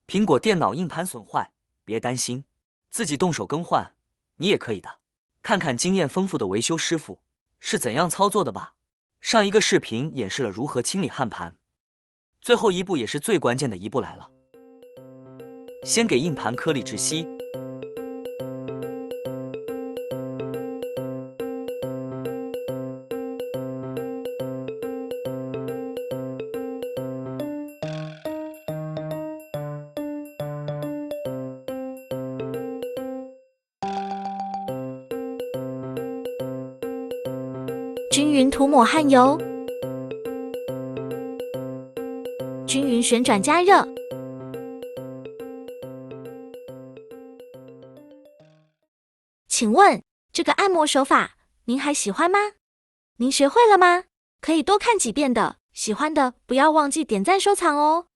苹果电脑硬盘损坏，别担心，自己动手更换，你也可以的。看看经验丰富的维修师傅是怎样操作的吧。上一个视频演示了如何清理焊盘，最后一步也是最关键的一步来了。先给硬盘颗粒窒息，均匀涂抹焊油，均匀旋转加热。请问这个按摩手法您还喜欢吗？您学会了吗？可以多看几遍的，喜欢的不要忘记点赞收藏哦。